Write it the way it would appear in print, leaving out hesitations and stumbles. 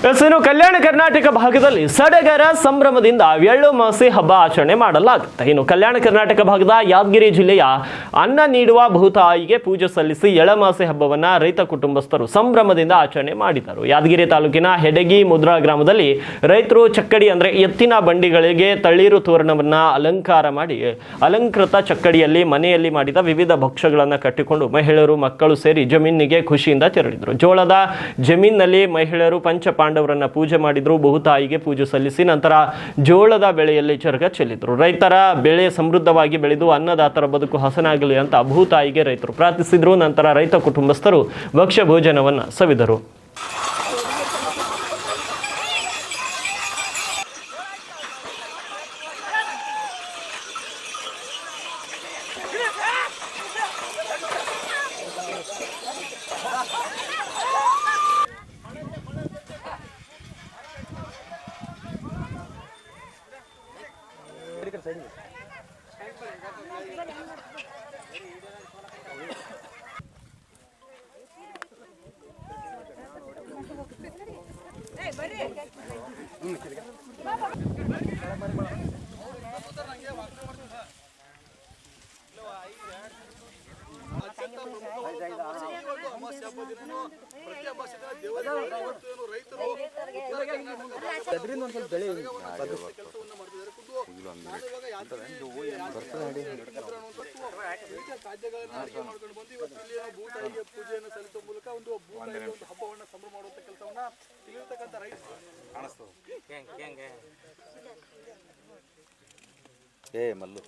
ಇನ್ನು ಕಲ್ಯಾಣ ಕರ್ನಾಟಕ ಭಾಗದಲ್ಲಿ ಸಡಗರ ಸಂಭ್ರಮದಿಂದ ಎಳ್ಳು ಮಾಸಿ ಹಬ್ಬ ಆಚರಣೆ ಮಾಡಲಾಗುತ್ತೆ. ಇನ್ನು ಕಲ್ಯಾಣ ಕರ್ನಾಟಕ ಭಾಗದ ಯಾದಗಿರಿ ಜಿಲ್ಲೆಯ ಅನ್ನ ನೀಡುವ ಭೂತಾಯಿಗೆ ಪೂಜೆ ಸಲ್ಲಿಸಿ ಎಳಮಾಸಿ ಹಬ್ಬವನ್ನ ರೈತ ಕುಟುಂಬಸ್ಥರು ಸಂಭ್ರಮದಿಂದ ಆಚರಣೆ ಮಾಡಿದರು. ಯಾದಗಿರಿ ತಾಲೂಕಿನ ಹೆಡಗಿ ಮುದ್ರಾ ಗ್ರಾಮದಲ್ಲಿ ರೈತರು ಚಕ್ಕಡಿ ಅಂದ್ರೆ ಎತ್ತಿನ ಬಂಡಿಗಳಿಗೆ ತಳ್ಳೀರು ತೋರಣವನ್ನ ಅಲಂಕಾರ ಮಾಡಿ ಅಲಂಕೃತ ಚಕ್ಕಡಿಯಲ್ಲಿ ಮನೆಯಲ್ಲಿ ಮಾಡಿದ ವಿವಿಧ ಭಕ್ಷ್ಯಗಳನ್ನು ಕಟ್ಟಿಕೊಂಡು ಮಹಿಳೆಯರು ಮಕ್ಕಳು ಸೇರಿ ಜಮೀನಿಗೆ ಖುಷಿಯಿಂದ ತೆರಳಿದರು. ಜೋಳದ ಜಮೀನಿನಲ್ಲಿ ಮಹಿಳೆಯರು ಪಂಚಪಾಂಡವರನ್ನ ಪೂಜೆ ಮಾಡಿದ್ರು. ಬಹುತಾಯಿಗೆ ಪೂಜೆ ಸಲ್ಲಿಸಿ ನಂತರ ಜೋಳದ ಬೆಳೆಯಲ್ಲಿ ಚರಗ ಚೆಲ್ಲಿದ್ರು. ರೈತರ ಬೆಳೆ ಸಮೃದ್ಧವಾಗಿ ಬೆಳೆದು ಅನ್ನದಾತರ ಬದುಕು ಹಸನಾಗಲಿ ಅಂತ ಬಹುತಾಯಿಗೆ ರೈತರು ಪ್ರಾರ್ಥಿಸಿದ್ರು. ನಂತರ ರೈತ ಕುಟುಂಬಸ್ಥರು ಭಕ್ಷ್ಯ ಭೋಜನವನ್ನ ಸವಿದರು. ಪೂಜೆಯನ್ನು ಸಲ್ಲಿಸುವ ಮೂಲಕ ಒಂದು ಹಬ್ಬವನ್ನು ಸಂಭ್ರಮ ಮಾಡುವಂತ ಕೆಲಸವನ್ನ ಇಲ್ಲಿರ್ತಕ್ಕಂಥ ರೈತ ಮಲ್ಲು